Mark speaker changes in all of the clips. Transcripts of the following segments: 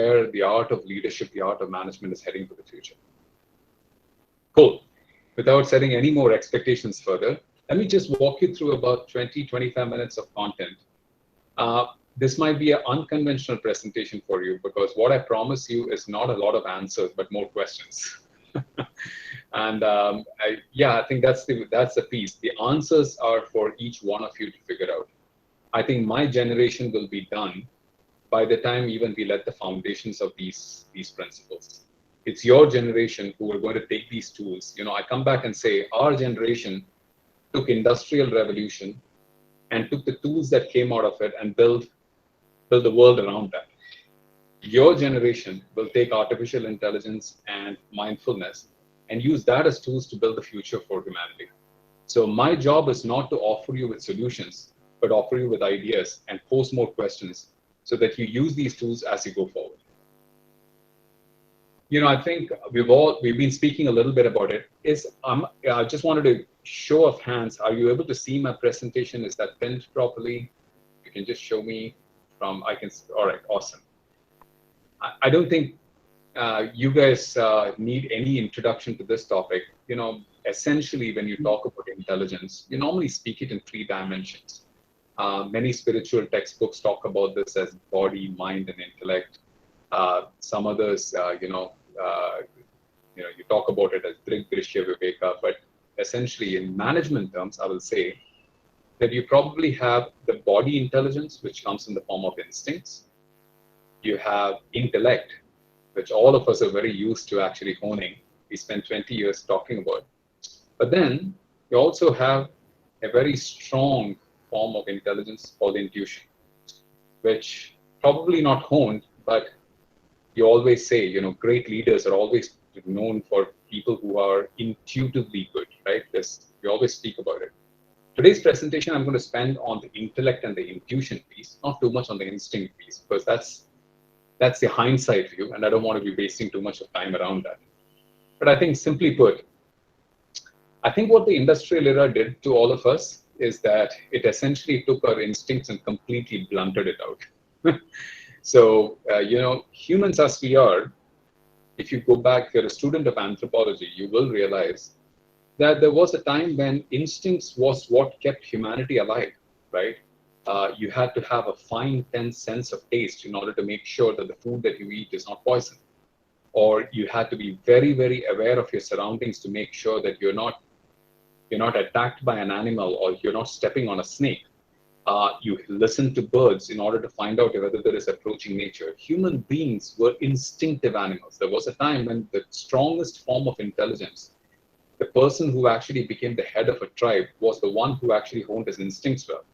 Speaker 1: where the art of leadership, the art of management is heading for the future. Cool. Without setting any more expectations further, let me just walk you through about 20-25 minutes of content. This might be an unconventional presentation for you because what I promise you is not a lot of answers, but more questions. And I think that's the piece. The answers are for each one of you to figure out. I think my generation will be done by the time even we let the foundations of these principles. It's your generation who are going to take these tools. I come back and say our generation took industrial revolution and took the tools that came out of it and build the world around that. Your generation will take artificial intelligence and mindfulness and use that as tools to build the future for humanity. So my job is not to offer you with solutions, but offer you with ideas and pose more questions so that you use these tools as you go forward. I think we've been speaking a little bit about it. I just wanted to show of hands. Are you able to see my presentation? Is that pinned properly? You can just show me all right, awesome. I don't think you guys need any introduction to this topic. Essentially, when you talk about intelligence, you normally speak it in 3 dimensions. Many spiritual textbooks talk about this as body, mind, and intellect. Some others, you talk about it as Drig, Drishya, Viveka, but essentially in management terms, I will say that you probably have the body intelligence, which comes in the form of instincts. You have intellect, which all of us are very used to actually honing. We spent 20 years talking about. But then you also have a very strong form of intelligence called intuition, which probably not honed, but you always say, great leaders are always known for people who are intuitively good, right? We always speak about it. Today's presentation, I'm going to spend on the intellect and the intuition piece, not too much on the instinct piece, because that's the hindsight view, and I don't want to be wasting too much of time around that. But I think, simply put, I think what the industrial era did to all of us is that it essentially took our instincts and completely blunted it out. So, humans as we are, if you go back, if you're a student of anthropology, you will realize that there was a time when instincts was what kept humanity alive, right? You had to have a fine, tense sense of taste in order to make sure that the food that you eat is not poison. Or you had to be very, very aware of your surroundings to make sure that you're not attacked by an animal or you're not stepping on a snake. You listen to birds in order to find out whether there is approaching nature. Human beings were instinctive animals. There was a time when the strongest form of intelligence, the person who actually became the head of a tribe, was the one who actually honed his instincts well.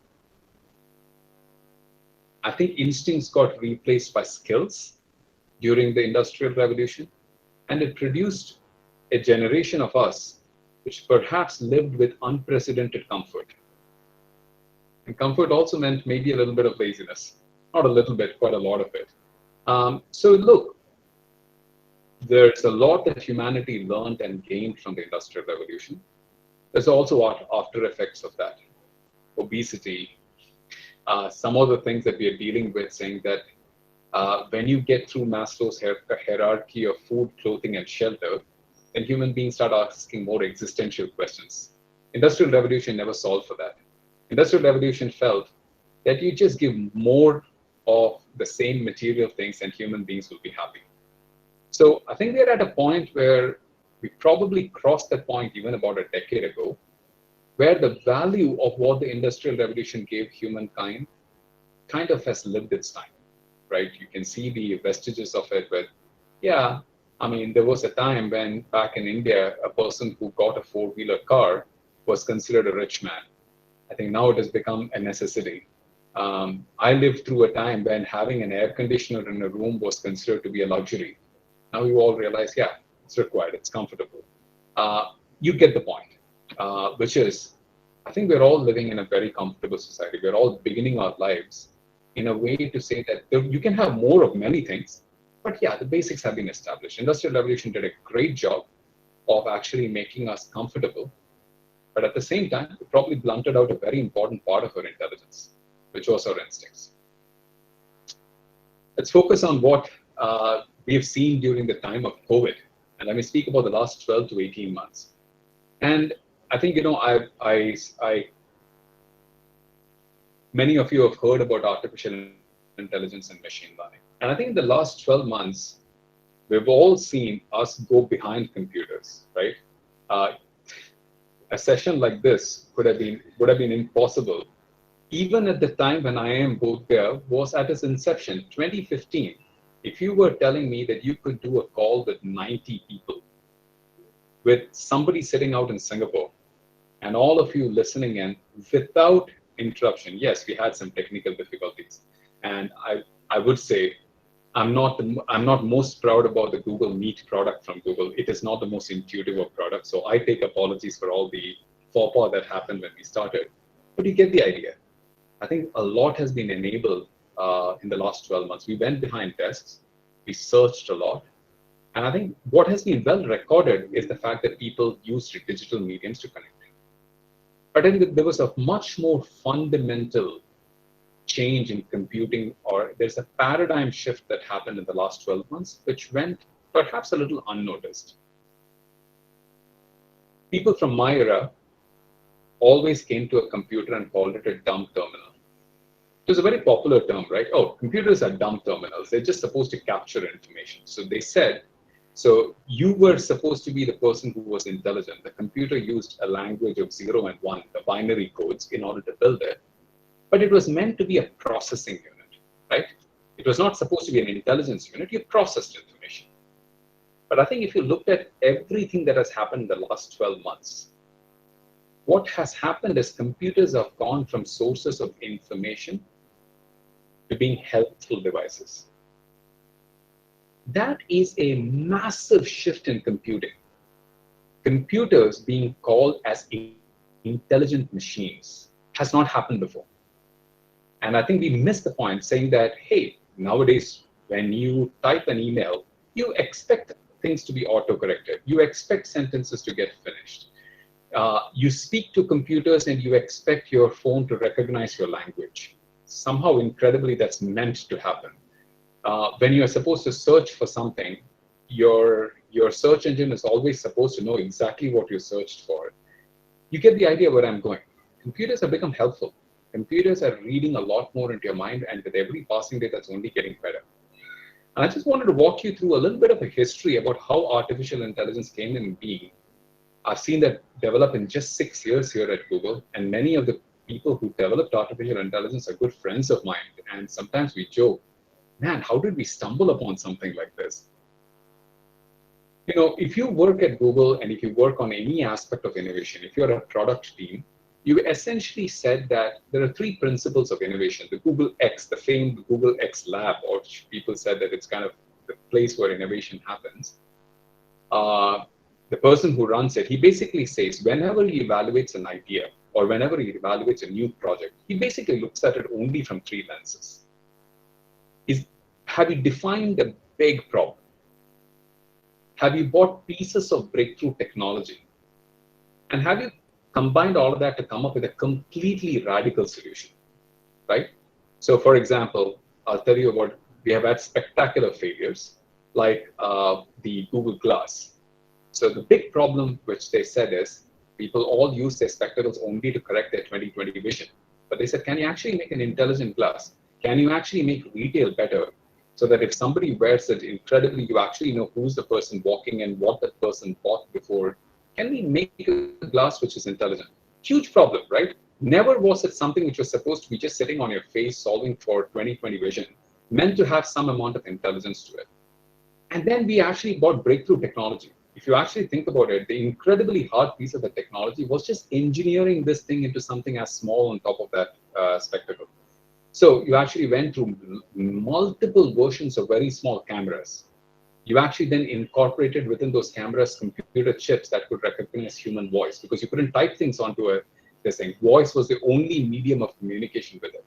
Speaker 1: I think instincts got replaced by skills during the Industrial Revolution, and it produced a generation of us which perhaps lived with unprecedented comfort. And comfort also meant maybe a little bit of laziness. Not a little bit, quite a lot of it. So look, there's a lot that humanity learned and gained from the Industrial Revolution. There's also after effects of that. Obesity, some of the things that we are dealing with, saying that when you get through Maslow's hierarchy of food, clothing, and shelter, then human beings start asking more existential questions. Industrial Revolution never solved for that. Industrial Revolution felt that you just give more of the same material things and human beings will be happy. So I think we're at a point where we probably crossed that point even about a decade ago, where the value of what the Industrial Revolution gave humankind kind of has lived its time, right? You can see the vestiges of it, but yeah, I mean, there was a time when back in India, a person who got a 4-wheeler car was considered a rich man. I think now it has become a necessity. I lived through a time when having an air conditioner in a room was considered to be a luxury. Now you all realize, yeah, it's required, it's comfortable. You get the point, which is, I think we're all living in a very comfortable society. We're all beginning our lives in a way to say that you can have more of many things, but yeah, the basics have been established. Industrial Revolution did a great job of actually making us comfortable. But at the same time, it probably blunted out a very important part of our intelligence, which was our instincts. Let's focus on what we have seen during the time of COVID. And let me speak about the last 12 to 18 months. And I think, many of you have heard about artificial intelligence and machine learning. And I think in the last 12 months, we've all seen us go behind computers, right? Uh, a session like this would have been impossible even at the time when IIM Bodh Gaya was at its inception, 2015. If you were telling me that you could do a call with 90 people, with somebody sitting out in Singapore, and all of you listening in without interruption, yes, we had some technical difficulties, and I would say I'm not most proud about the Google Meet product from Google. It is not the most intuitive of products, so I take apologies for all the faux pas that happened when we started. But you get the idea. I think a lot has been enabled in the last 12 months. We went behind desks, we searched a lot, and I think what has been well recorded is the fact that people used digital mediums to connect. But I think there was a much more fundamental change in computing, or there's a paradigm shift that happened in the last 12 months, which went perhaps a little unnoticed. People from my era always came to a computer and called it a dumb terminal. It was a very popular term, right? Oh, computers are dumb terminals. They're just supposed to capture information. So they said, so you were supposed to be the person who was intelligent. The computer used a language of 0 and 1, the binary codes, in order to build it. But it was meant to be a processing unit, right? It was not supposed to be an intelligence unit. You processed information. But I think if you looked at everything that has happened in the last 12 months, what has happened is computers have gone from sources of information to being helpful devices. That is a massive shift in computing. Computers being called as intelligent machines has not happened before. And I think we missed the point saying that, hey, nowadays, when you type an email, you expect things to be auto-corrected. You expect sentences to get finished. You speak to computers and you expect your phone to recognize your language. Somehow, incredibly, that's meant to happen. When you are supposed to search for something, your search engine is always supposed to know exactly what you searched for. You get the idea where I'm going. Computers have become helpful. Computers are reading a lot more into your mind, and with every passing day, that's only getting better. And I just wanted to walk you through a little bit of a history about how artificial intelligence came in being. I've seen that develop in just 6 years here at Google, and many of the people who developed artificial intelligence are good friends of mine. And sometimes we joke, man, how did we stumble upon something like this? You know, if you work at Google and if you work on any aspect of innovation, if you're a product team, you essentially said that there are 3 principles of innovation. The Google X, the famed Google X lab, or people said that it's kind of the place where innovation happens. The person who runs it, he basically says, whenever he evaluates an idea or whenever he evaluates a new project, he basically looks at it only from 3 lenses. Have you defined a big problem? Have you bought pieces of breakthrough technology? And have you combined all of that to come up with a completely radical solution, right? So for example, I'll tell you about, we have had spectacular failures like the Google Glass. So the big problem which they said is people all use their spectacles only to correct their 20/20 vision. But they said, can you actually make an intelligent glass? Can you actually make retail better? So that if somebody wears it incredibly, you actually know who's the person walking and what that person bought before. Can we make a glass which is intelligent? Huge problem, right? Never was it something which was supposed to be just sitting on your face solving for 20/20 vision, meant to have some amount of intelligence to it. And then we actually bought breakthrough technology. If you actually think about it, the incredibly hard piece of the technology was just engineering this thing into something as small on top of that spectacle. So you actually went through multiple versions of very small cameras. You actually then incorporated within those cameras computer chips that could recognize human voice, because you couldn't type things onto this thing. Voice was the only medium of communication with it.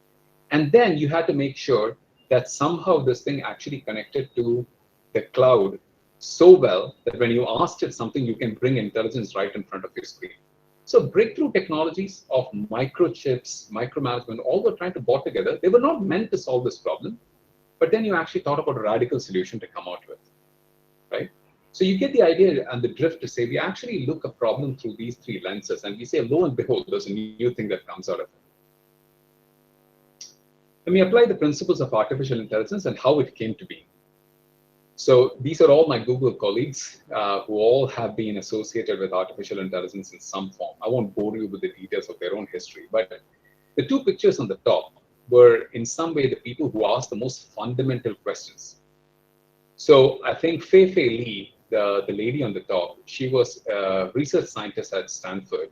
Speaker 1: And then you had to make sure that somehow this thing actually connected to the cloud so well that when you asked it something, you can bring intelligence right in front of your screen. So breakthrough technologies of microchips, micromanagement, all were trying to bond together. They were not meant to solve this problem. but then you actually thought about a radical solution to come out with, right? So you get the idea and the drift to say we actually look a problem through these three lenses, and we say, lo and behold, there's a new thing that comes out of it. Let me apply the principles of artificial intelligence and how it came to be. So these are all my Google colleagues who all have been associated with artificial intelligence in some form. I won't bore you with the details of their own history, but the two pictures on the top were in some way the people who asked the most fundamental questions. So I think Fei Li, the lady on the top, she was a research scientist at Stanford.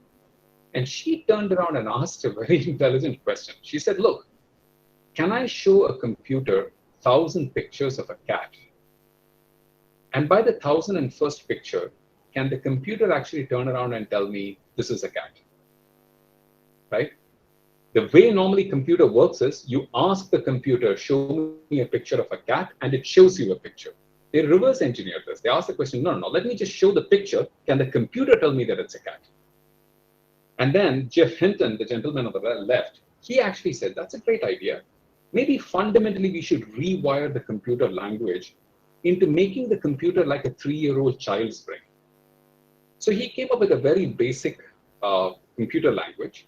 Speaker 1: And she turned around and asked a very intelligent question. She said, look, can I show a computer 1,000 pictures of a cat? And by the 1,001st picture, can the computer actually turn around and tell me this is a cat? Right? The way normally computer works is you ask the computer, show me a picture of a cat, and it shows you a picture. They reverse engineer this. They ask the question, no, let me just show the picture. Can the computer tell me that it's a cat? And then Jeff Hinton, the gentleman on the left, he actually said, that's a great idea. Maybe fundamentally we should rewire the computer language into making the computer like a 3-year-old child's brain. So he came up with a very basic computer language,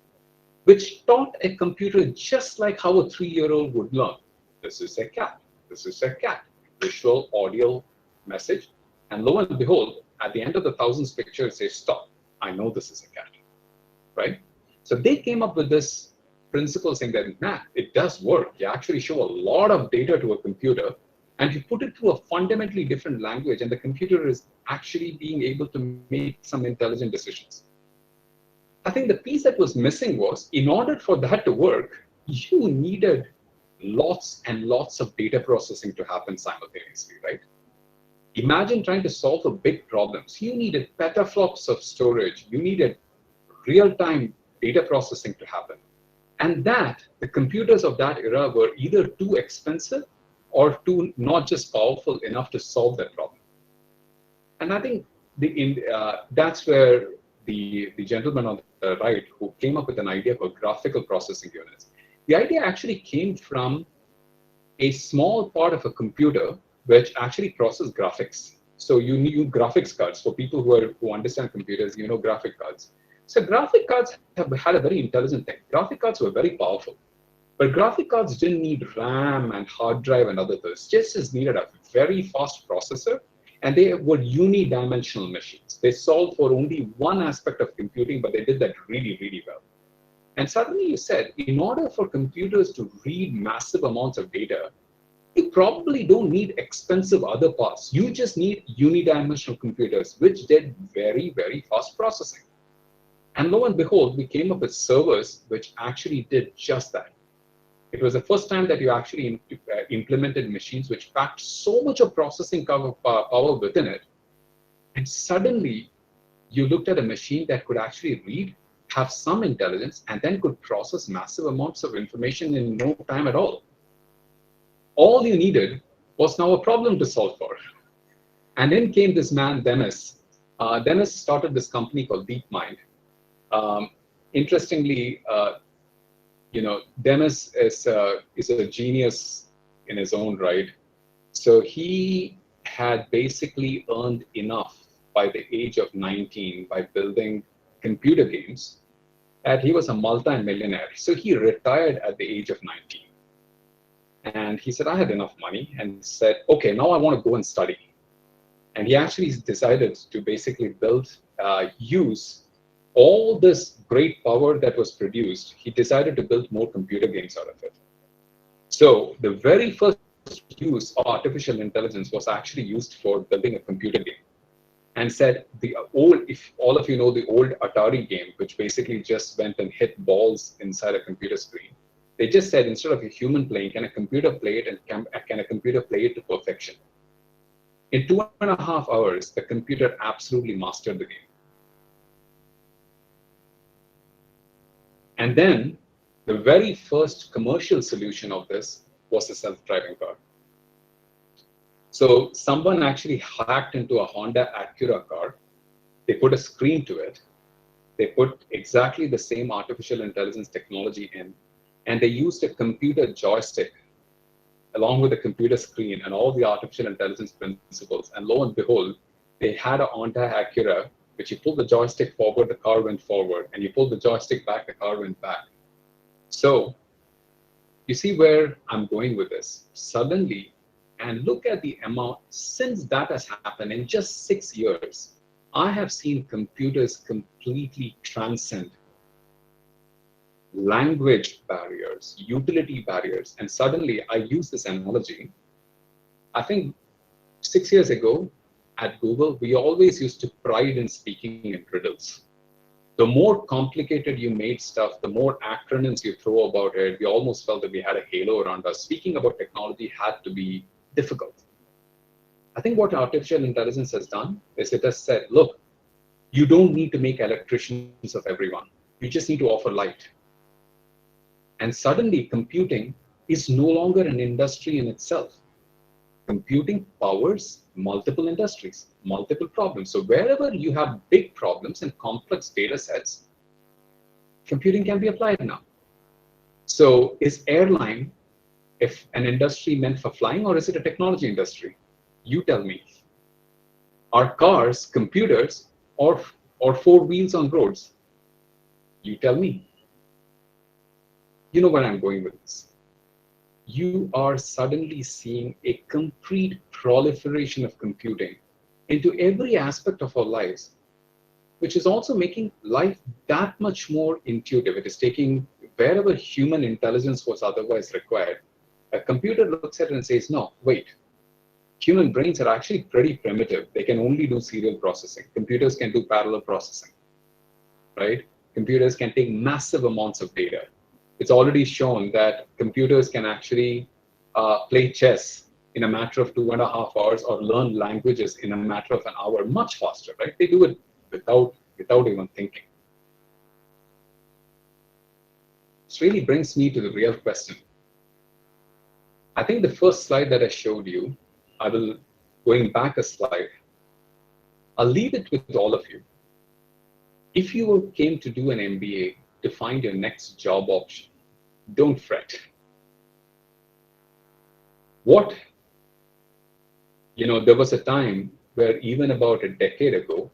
Speaker 1: which taught a computer just like how a 3-year-old would learn. This is a cat. This is a cat. Visual, audio, message. And lo and behold, at the end of the 1,000th picture, it says, stop. I know this is a cat. Right? So they came up with this principle saying that, nah, it does work. You actually show a lot of data to a computer and you put it through a fundamentally different language, and the computer is actually being able to make some intelligent decisions. I think the piece that was missing was, in order for that to work, you needed lots and lots of data processing to happen simultaneously, right? Imagine trying to solve a big problem. So you needed petaflops of storage. You needed real-time data processing to happen. And that, the computers of that era were either too expensive or too not just powerful enough to solve that problem. And I think that's where the gentleman on the right who came up with an idea called graphical processing units. The idea actually came from a small part of a computer which actually processes graphics. So you need graphics cards. For people who understand computers, you know graphic cards. So graphic cards have had a very intelligent thing. Graphic cards were very powerful. But graphic cards didn't need RAM and hard drive and other things. Just needed a very fast processor, and they were unidimensional machines. They solved for only one aspect of computing, but they did that really, really well. And suddenly you said, in order for computers to read massive amounts of data, you probably don't need expensive other parts. You just need unidimensional computers, which did very, very fast processing. And lo and behold, we came up with servers which actually did just that. It was the first time that you actually implemented machines which packed so much of processing power within it. And suddenly, you looked at a machine that could actually read, have some intelligence, and then could process massive amounts of information in no time at all. All you needed was now a problem to solve for. And in came this man, Demis. Demis started this company called DeepMind. Interestingly, Demis is a genius in his own right. So he had basically earned enough by the age of 19 by building computer games that he was a multi-millionaire. So he retired at the age of 19. And he said, I had enough money, and said, okay, now I want to go and study. And he actually decided to basically use all this great power that was produced. He decided to build more computer games out of it. So the very first use of artificial intelligence was actually used for building a computer game. And said, if all of you know the old Atari game, which basically just went and hit balls inside a computer screen, they just said, instead of a human playing, can a computer play it, and can a computer play it to perfection? In 2.5 hours, the computer absolutely mastered the game. And then the very first commercial solution of this was a self-driving car. So someone actually hacked into a Honda Acura car. They put a screen to it. They put exactly the same artificial intelligence technology in, and they used a computer joystick along with the computer screen and all the artificial intelligence principles. And lo and behold, they had an anti-Acura, which you pull the joystick forward, the car went forward, and you pull the joystick back, the car went back. So you see where I'm going with this. Suddenly, and look at the amount, since that has happened in just 6 years, I have seen computers completely transcend language barriers, utility barriers. And suddenly, I use this analogy. I think 6 years ago at Google, we always used to pride in speaking in riddles. The more complicated you made stuff, the more acronyms you throw about it, we almost felt that we had a halo around us. Speaking about technology had to be difficult. I think what artificial intelligence has done is it has said, look, you don't need to make electricians of everyone. You just need to offer light. And suddenly computing is no longer an industry in itself. Computing powers multiple industries, multiple problems. So wherever you have big problems and complex data sets, computing can be applied now. So is airline if an industry meant for flying, or is it a technology industry? You tell me. Are cars computers or four wheels on roads? You tell me. You know where I'm going with this. You are suddenly seeing a complete proliferation of computing into every aspect of our lives, which is also making life that much more intuitive. It is taking wherever human intelligence was otherwise required. A computer looks at it and says, no, wait, human brains are actually pretty primitive. They can only do serial processing. Computers can do parallel processing, right? Computers can take massive amounts of data. It's already shown that computers can actually play chess in a matter of 2.5 hours or learn languages in a matter of an hour much faster, right? They do it without even thinking. This really brings me to the real question. I think the first slide that I showed you, going back a slide, I'll leave it with all of you. If you came to do an MBA to find your next job option, don't fret. There was a time where even about a decade ago,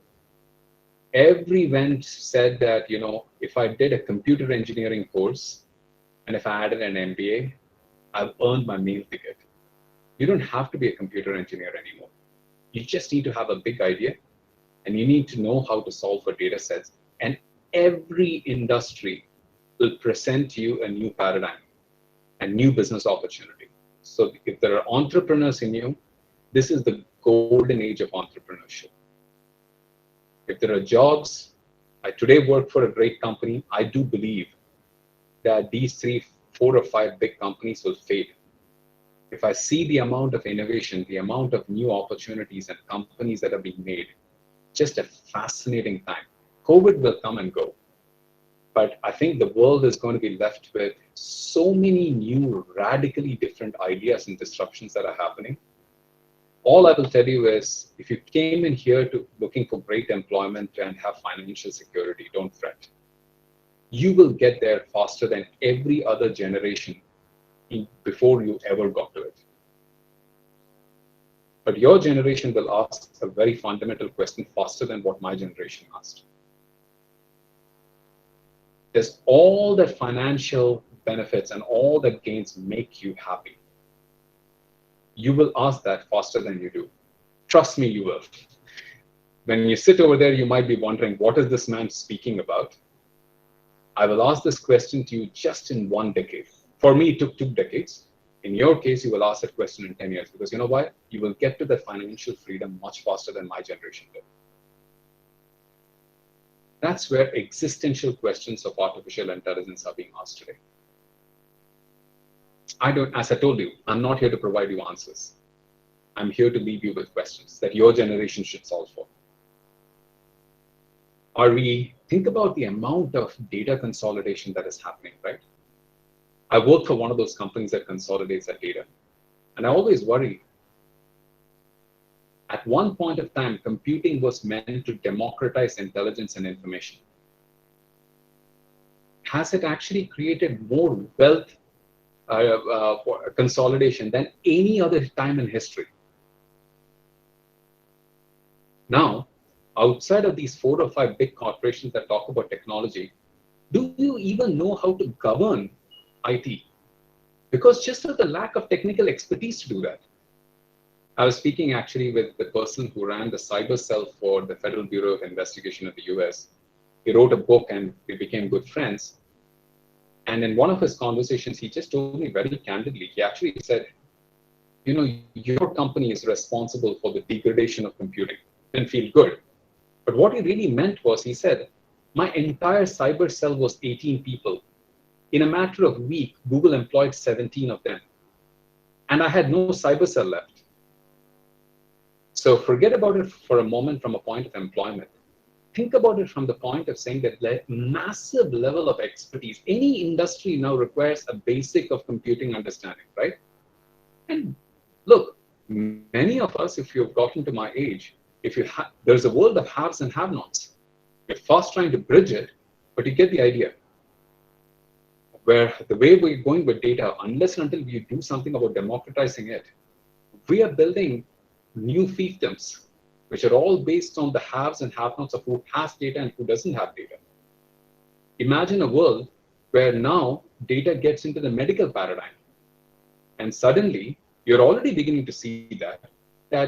Speaker 1: everyone said that, if I did a computer engineering course and if I added an MBA, I've earned my meal ticket. You don't have to be a computer engineer anymore. You just need to have a big idea and you need to know how to solve for data sets. And every industry will present you a new paradigm and new business opportunity. So if there are entrepreneurs in you, this is the golden age of entrepreneurship. If there are jobs, I today work for a great company. I do believe that these 3, 4, or 5 big companies will fade. If I see the amount of innovation, the amount of new opportunities and companies that are being made, just a fascinating time. COVID will come and go. But I think the world is going to be left with so many new, radically different ideas and disruptions that are happening. All I will tell you is, if you came in here looking for great employment and have financial security, don't fret. You will get there faster than every other generation before you ever got to it. But your generation will ask a very fundamental question faster than what my generation asked. Does all the financial benefits and all the gains make you happy? You will ask that faster than you do. Trust me, you will. When you sit over there, you might be wondering, what is this man speaking about? I will ask this question to you just in 1 decade. For me, it took 2 decades. In your case, you will ask that question in 10 years, because you know why? You will get to the financial freedom much faster than my generation did. That's where existential questions of artificial intelligence are being asked today. As I told you, I'm not here to provide you answers. I'm here to leave you with questions that your generation should solve for. Think about the amount of data consolidation that is happening, right? I work for one of those companies that consolidates that data. And I always worry. At one point of time, computing was meant to democratize intelligence and information. Has it actually created more wealth consolidation than any other time in history. Now, outside of these 4 or 5 big corporations that talk about technology, do you even know how to govern IT? Because just of the lack of technical expertise to do that. I was speaking actually with the person who ran the cyber cell for the Federal Bureau of Investigation of the US. He wrote a book and we became good friends. And in one of his conversations, he just told me very candidly, he actually said, your company is responsible for the degradation of computing. Didn't feel good. But what he really meant was, he said, my entire cyber cell was 18 people. In a matter of a week, Google employed 17 of them. And I had no cyber cell left. So forget about it for a moment from a point of employment. Think about it from the point of saying that massive level of expertise. Any industry now requires a basic of computing understanding, right? And look, many of us, if you've gotten to my age, there's a world of haves and have-nots. We're fast trying to bridge it, but you get the idea. Where the way we're going with data, unless and until we do something about democratizing it, we are building new fiefdoms, which are all based on the haves and have-nots of who has data and who doesn't have data. Imagine a world where now data gets into the medical paradigm. And suddenly, you're already beginning to see that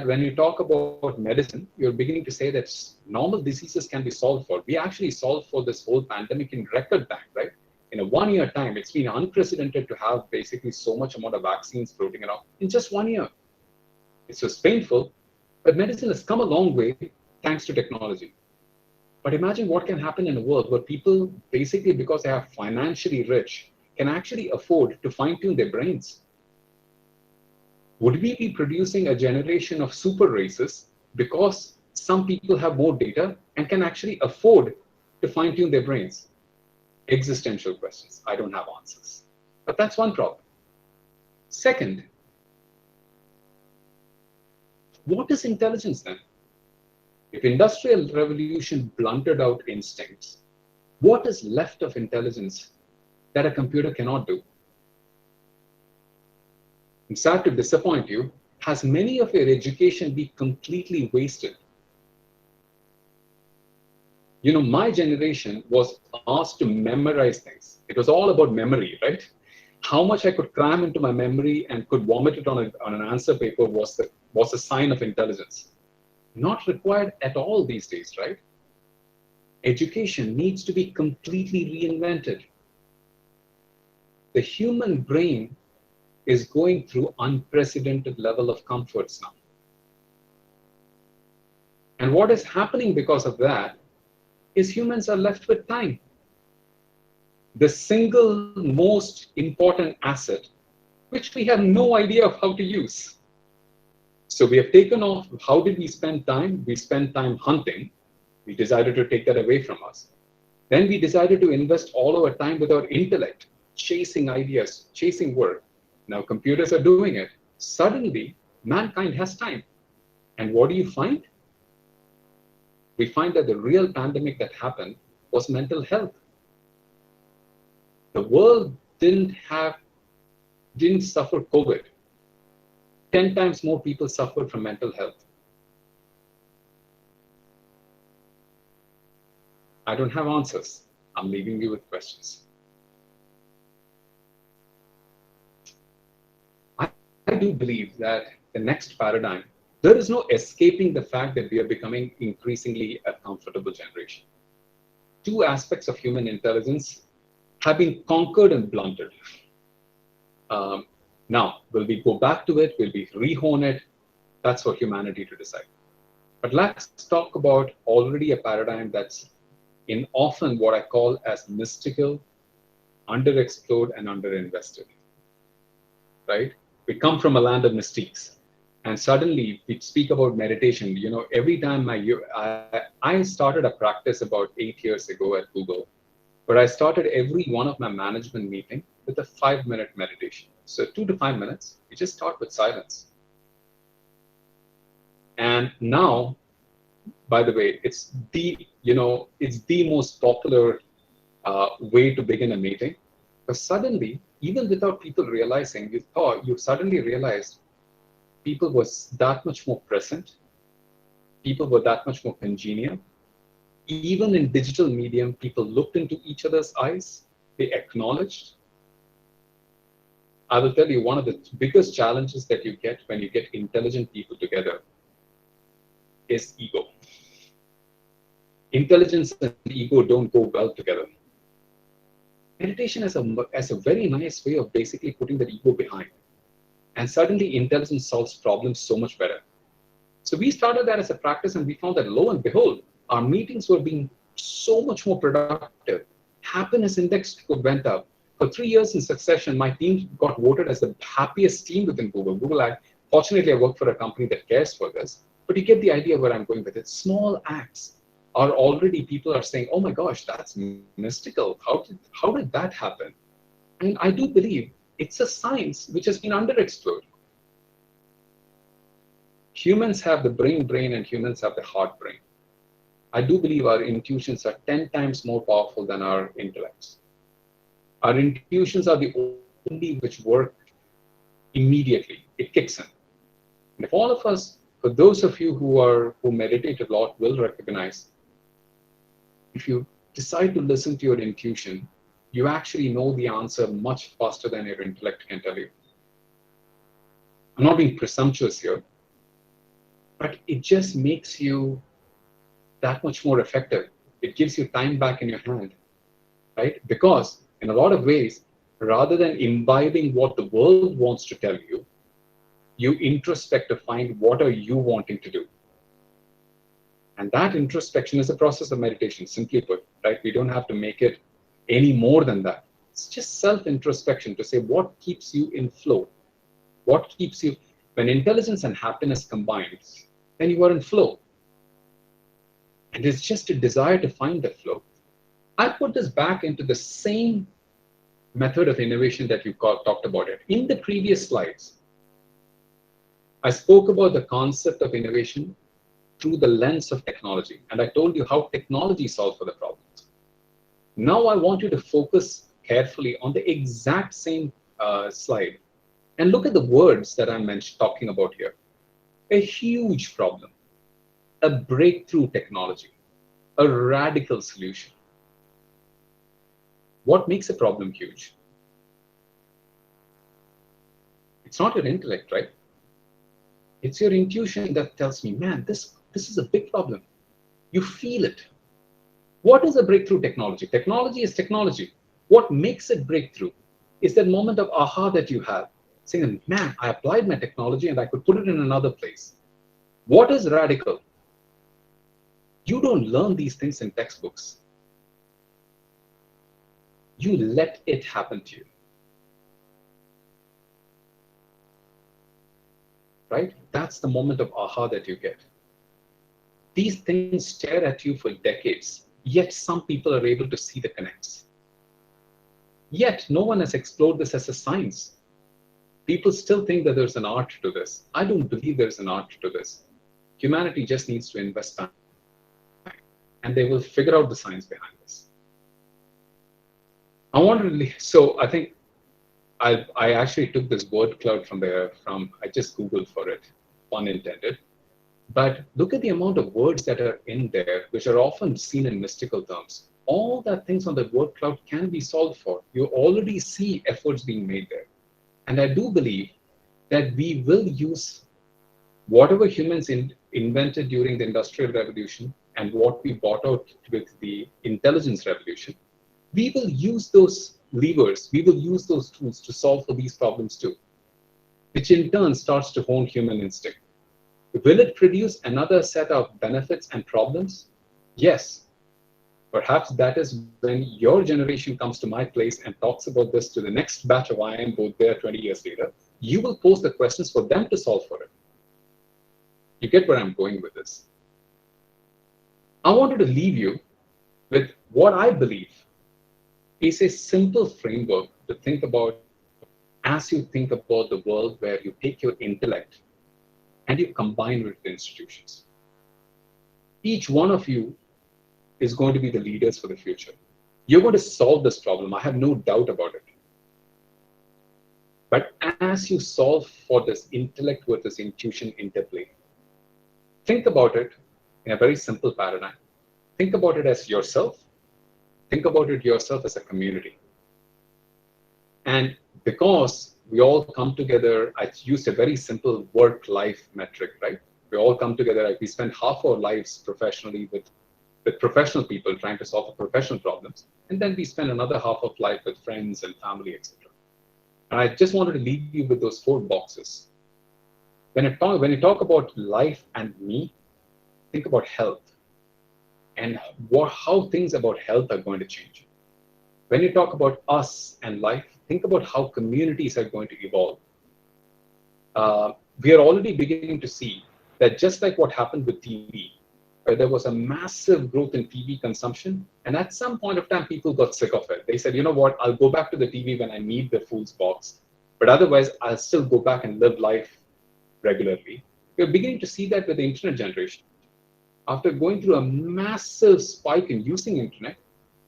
Speaker 1: when you talk about medicine, you're beginning to say that normal diseases can be solved for. We actually solved for this whole pandemic in record time, right? In a 1-year time, it's been unprecedented to have basically so much amount of vaccines floating around in just 1 year. It's just painful, but medicine has come a long way thanks to technology. But imagine what can happen in a world where people, basically because they are financially rich, can actually afford to fine-tune their brains. Would we be producing a generation of super races because some people have more data and can actually afford to fine-tune their brains? Existential questions. I don't have answers. But that's one problem. Second, what is intelligence then? If industrial revolution blunted out instincts, what is left of intelligence that a computer cannot do? I'm sad to disappoint you, has many of your education been completely wasted? My generation was asked to memorize things. It was all about memory, right? How much I could cram into my memory and could vomit it on an answer paper was a sign of intelligence. Not required at all these days, right? Education needs to be completely reinvented. The human brain is going through unprecedented level of comforts now. And what is happening because of that is humans are left with time. The single most important asset, which we have no idea of how to use. So we have taken off, how did we spend time? We spent time hunting. We decided to take that away from us. Then we decided to invest all our time with our intellect, chasing ideas, chasing work. Now computers are doing it. Suddenly, mankind has time. And what do you find? We find that the real pandemic that happened was mental health. The world didn't suffer COVID. 10 times more people suffered from mental health. I don't have answers. I'm leaving you with questions. I do believe that the next paradigm, there is no escaping the fact that we are becoming increasingly a comfortable generation. 2 aspects of human intelligence have been conquered and blunted. Now, will we go back to it? Will we rehone it? That's for humanity to decide. But let's talk about already a paradigm that's in often what I call as mystical, underexplored, and underinvested. Right? We come from a land of mystiques. And suddenly we speak about meditation. Every time I started a practice about 8 years ago at Google, where I started every one of my management meeting with a 5-minute meditation. So 2 to 5 minutes, we just start with silence. And now, by the way, it's the most popular way to begin a meeting. Because suddenly even without people realizing, you suddenly realized people was that much more present, people were that much more congenial. Even in digital medium, people looked into each other's eyes, they acknowledged. I will tell you, one of the biggest challenges that you get when you get intelligent people together is ego. Intelligence and ego don't go well together. Meditation has a very nice way of basically putting that ego behind. And suddenly intelligence solves problems so much better. So we started that as a practice, and we found that lo and behold, our meetings were being so much more productive. Happiness index went up. For 3 years in succession, my team got voted as the happiest team within Google. Fortunately, I work for a company that cares for this, but you get the idea where I'm going with it. Small acts are already, people are saying, oh my gosh, that's mystical. How did that happen? And I do believe it's a science which has been underexplored. Humans have the brain, and humans have the heart brain. I do believe our intuitions are 10 times more powerful than our intellects. Our intuitions are the only which work immediately. It kicks in. And if all of us, for those of you who meditate a lot, will recognize, if you decide to listen to your intuition, you actually know the answer much faster than your intellect can tell you. I'm not being presumptuous here, but it just makes you that much more effective. It gives you time back in your hand, right? Because in a lot of ways, rather than imbibing what the world wants to tell you, you introspect to find what are you wanting to do. And that introspection is a process of meditation, simply put, right? We don't have to make it any more than that. It's just self-introspection to say what keeps you in flow. What keeps you, when intelligence and happiness combines, then you are in flow. And it's just a desire to find the flow. I put this back into the same method of innovation that you talked about it. In the previous slides, I spoke about the concept of innovation through the lens of technology. And I told you how technology solves for the problems. Now I want you to focus carefully on the exact same slide and look at the words that I'm talking about here. A huge problem, a breakthrough technology, a radical solution. What makes a problem huge? It's not your intellect, right? It's your intuition that tells me, man, this is a big problem. You feel it. What is a breakthrough technology? Technology is technology. What makes it breakthrough is that moment of aha that you have, saying, man, I applied my technology and I could put it in another place. What is radical? You don't learn these things in textbooks. You let it happen to you. Right? That's the moment of aha that you get. These things stare at you for decades, yet some people are able to see the connects. Yet no one has explored this as a science. People still think that there's an art to this. I don't believe there's an art to this. Humanity just needs to invest time, and they will figure out the science behind this. So I think I actually took this word cloud I just Googled for it, pun intended. But look at the amount of words that are in there, which are often seen in mystical terms. All that things on the word cloud can be solved for. You already see efforts being made there. And I do believe that we will use whatever humans invented during the Industrial Revolution and what we brought out with the intelligence revolution. We will use those levers, we will use those tools to solve for these problems too, which in turn starts to hone human instinct. Will it produce another set of benefits and problems? Yes. Perhaps that is when your generation comes to my place and talks about this to the next batch of IIM Bodh Gaya 20 years later. You will pose the questions for them to solve for it. You get where I'm going with this. I wanted to leave you with what I believe is a simple framework to think about as you think about the world where you take your intellect and you combine with the institutions. Each one of you is going to be the leaders for the future. You're going to solve this problem. I have no doubt about it. But as you solve for this intellect versus intuition interplay, think about it in a very simple paradigm. Think about it as yourself. Think about it yourself as a community. And because we all come together, I used a very simple work-life metric, right? We all come together, like we spend half our lives professionally with professional people trying to solve professional problems. And then we spend another half of life with friends and family, etc. And I just wanted to leave you with those 4 boxes. When you talk about life and me, think about health and how things about health are going to change. When you talk about us and life, think about how communities are going to evolve. We are already beginning to see that just like what happened with TV, where there was a massive growth in TV consumption, and at some point of time, people got sick of it. They said, you know what, I'll go back to the TV when I need the fool's box, but otherwise, I'll still go back and live life regularly. We're beginning to see that with the internet generation. After going through a massive spike in using internet,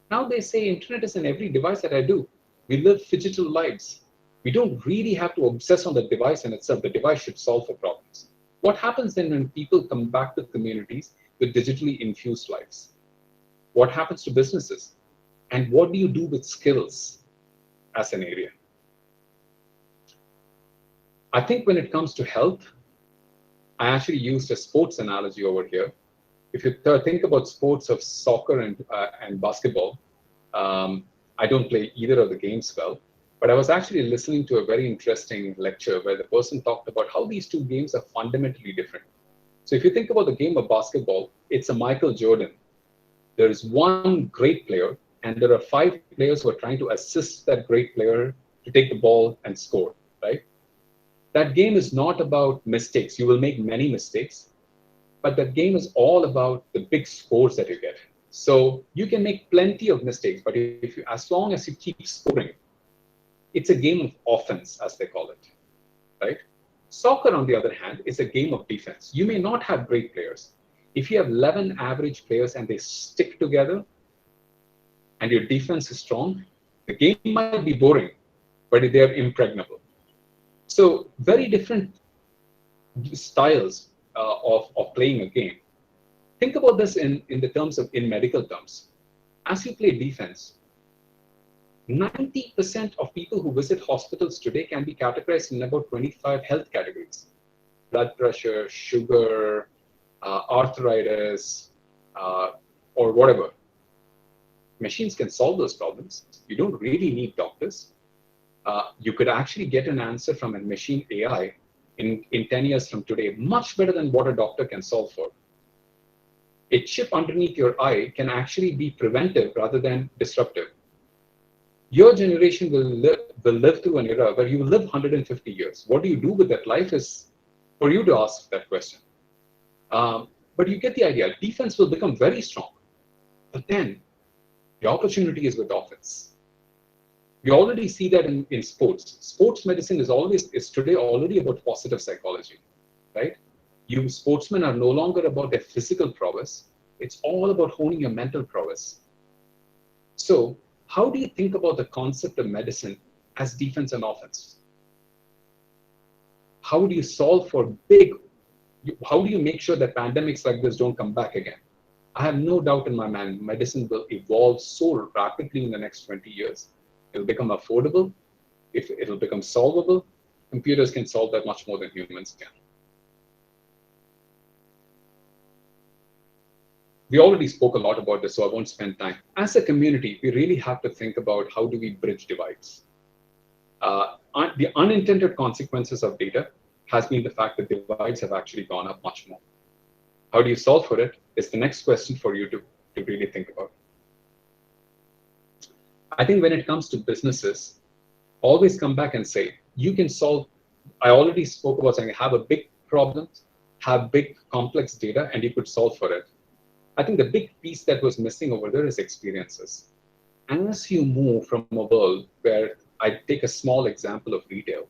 Speaker 1: now they say internet is in every device that I do. We live digital lives. We don't really have to obsess on the device in itself. The device should solve for problems. What happens then when people come back to communities with digitally infused lives? What happens to businesses? And what do you do with skills as an area? I think when it comes to health, I actually used a sports analogy over here. If you think about sports of soccer and basketball, I don't play either of the games well, but I was actually listening to a very interesting lecture where the person talked about how these 2 games are fundamentally different. So if you think about the game of basketball, it's a Michael Jordan. There is one great player, and there are 5 players who are trying to assist that great player to take the ball and score, right? That game is not about mistakes. You will make many mistakes, but that game is all about the big scores that you get. So you can make plenty of mistakes, but as long as you keep scoring, it's a game of offense, as they call it, right? Soccer, on the other hand, is a game of defense. You may not have great players. If you have 11 average players and they stick together and your defense is strong, the game might be boring, but they're impregnable. So very different styles of playing a game. Think about this in the terms of, in medical terms. As you play defense, 90% of people who visit hospitals today can be categorized in about 25 health categories. Blood pressure, sugar, arthritis, or whatever. Machines can solve those problems. You don't really need doctors. You could actually get an answer from a machine AI in 10 years from today, much better than what a doctor can solve for. A chip underneath your eye can actually be preventive rather than disruptive. Your generation will live through an era where you will live 150 years. What do you do with that life is for you to ask that question. But you get the idea. Defense will become very strong. But then the opportunity is with offense. We already see that in sports. Sports medicine is today already about positive psychology, right? You sportsmen are no longer about their physical prowess. It's all about honing your mental prowess. So how do you think about the concept of medicine as defense and offense? How do you solve for how do you make sure that pandemics like this don't come back again? I have no doubt in my mind, medicine will evolve so rapidly in the next 20 years. It'll become affordable. It'll become solvable. Computers can solve that much more than humans can. We already spoke a lot about this, so I won't spend time. As a community, we really have to think about how do we bridge divides. The unintended consequences of data has been the fact that divides have actually gone up much more. How do you solve for it is the next question for you to really think about. I think when it comes to businesses, always come back and say, you can solve, I already spoke about saying, have a big problem, have big complex data, and you could solve for it. I think the big piece that was missing over there is experiences. As you move from a world where, I take a small example of retail,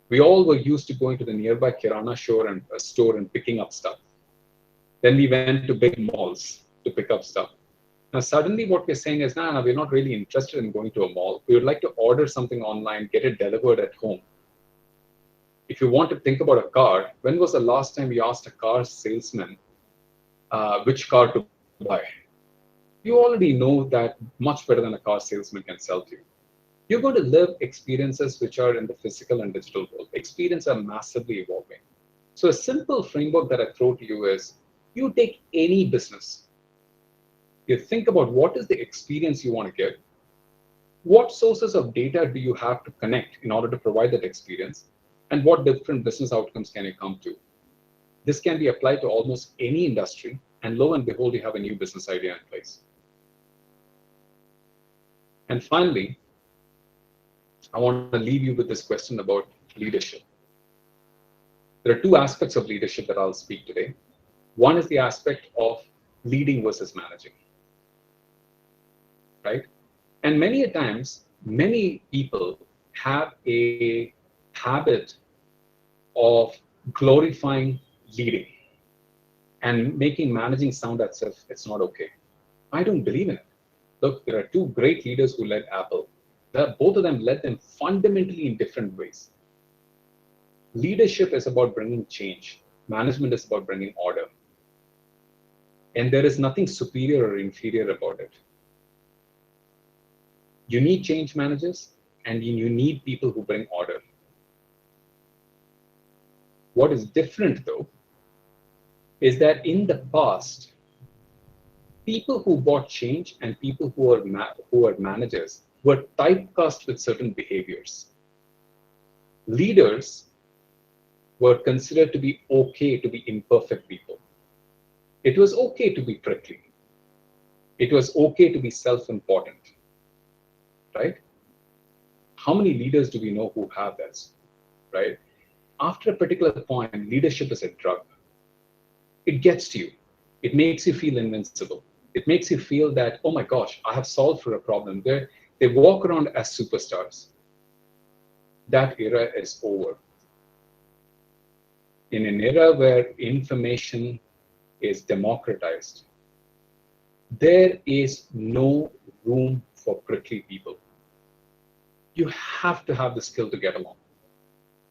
Speaker 1: we all were used to going to the nearby Kirana store and picking up stuff. Then we went to big malls to pick up stuff. Now, suddenly what we're saying is, nah, we're not really interested in going to a mall. We would like to order something online, get it delivered at home. If you want to think about a car, when was the last time you asked a car salesman which car to buy? You already know that much better than a car salesman can sell to you. You're going to live experiences which are in the physical and digital world. Experiences are massively evolving. So a simple framework that I throw to you is, you take any business. You think about what is the experience you want to give. What sources of data do you have to connect in order to provide that experience? And what different business outcomes can you come to? This can be applied to almost any industry, and lo and behold, you have a new business idea in place. And finally, I want to leave you with this question about leadership. There are two aspects of leadership that I'll speak today. One is the aspect of leading versus managing, right? And many a times, many people have a habit of glorifying leading and making managing sound as if it's not okay. I don't believe in it. Look, there are two great leaders who led Apple. Both of them led them fundamentally in different ways. Leadership is about bringing change. Management is about bringing order. And there is nothing superior or inferior about it. You need change managers, and you need people who bring order. What is different, though, is that in the past, people who brought change and people who are managers were typecast with certain behaviors. Leaders were considered to be okay to be imperfect people. It was okay to be prickly. It was okay to be self-important, right? How many leaders do we know who have this, right? After a particular point, leadership is a drug. It gets to you. It makes you feel invincible. It makes you feel that, oh my gosh, I have solved for a problem. They walk around as superstars. That era is over. In an era where information is democratized, there is no room for prickly people. You have to have the skill to get along.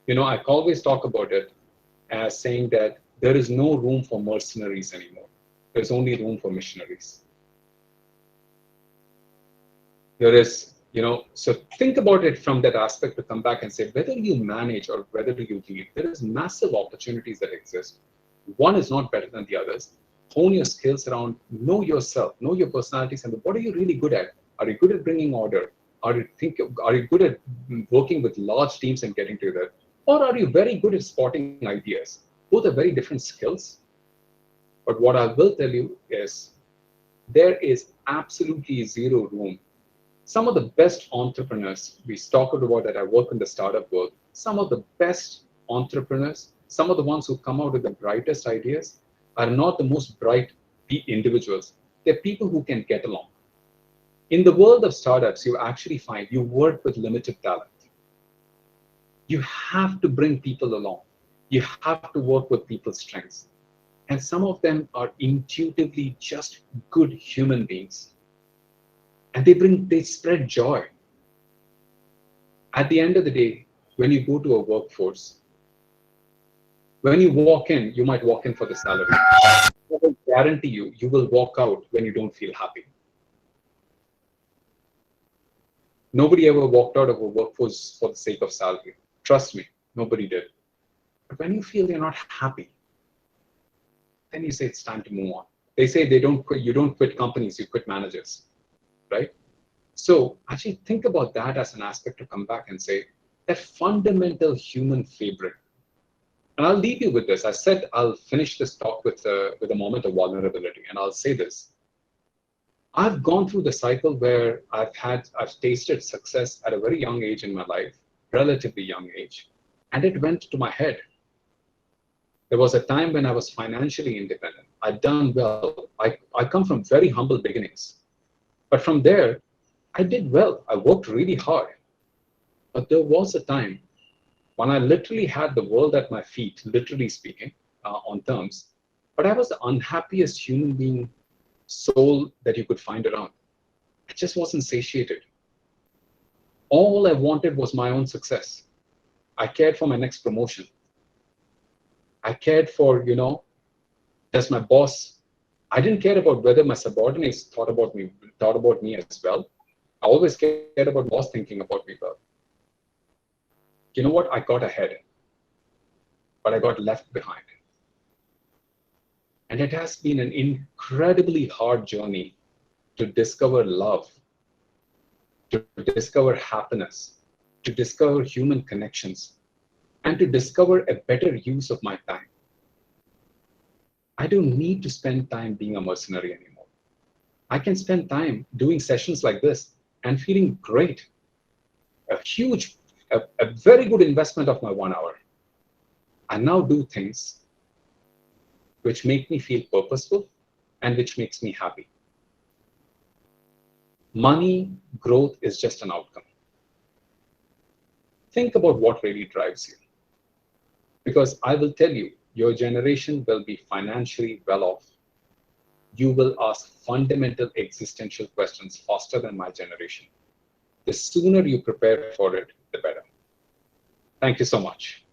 Speaker 1: You know, I always talk about it as saying that there is no room for mercenaries anymore. There's only room for missionaries. There is, so think about it from that aspect to come back and say, whether you manage or whether you lead, there is massive opportunities that exist. One is not better than the others. Hone your skills around, know yourself, know your personalities, and what are you really good at? Are you good at bringing order? Are you good at working with large teams and getting together? Or are you very good at spotting ideas? Both are very different skills. But what I will tell you is there is absolutely zero room. Some of the best entrepreneurs, we talked about that I work in the startup world, some of the best entrepreneurs, some of the ones who come out with the brightest ideas are not the most bright individuals. They're people who can get along. In the world of startups, you actually find you work with limited talent. You have to bring people along. You have to work with people's strengths. And some of them are intuitively just good human beings. And they spread joy. At the end of the day, when you go to a workforce, when you walk in, you might walk in for the salary. I will guarantee you, you will walk out when you don't feel happy. Nobody ever walked out of a workforce for the sake of salary. Trust me, nobody did. But when you feel you're not happy, then you say it's time to move on. They say you don't quit companies, you quit managers, right? So actually think about that as an aspect to come back and say that fundamental human fabric. And I'll leave you with this. I said I'll finish this talk with a moment of vulnerability, and I'll say this. I've gone through the cycle where I've tasted success at a very young age in my life, relatively young age, and it went to my head. There was a time when I was financially independent. I'd done well. I come from very humble beginnings. But from there, I did well. I worked really hard. But there was a time when I literally had the world at my feet, literally speaking, on terms. But I was the unhappiest human being soul that you could find around. I just wasn't satiated. All I wanted was my own success. I cared for my next promotion. I cared for, does my boss, I didn't care about whether my subordinates thought about me as well. I always cared about my boss thinking about me well. You know what? I got ahead, but I got left behind. And it has been an incredibly hard journey to discover love, to discover happiness, to discover human connections, and to discover a better use of my time. I don't need to spend time being a mercenary anymore. I can spend time doing sessions like this and feeling great. A very good investment of my 1 hour. I now do things which make me feel purposeful and which makes me happy. Money growth is just an outcome. Think about what really drives you. Because I will tell you, your generation will be financially well off. You will ask fundamental existential questions faster than my generation. The sooner you prepare for it, the better. Thank you so much.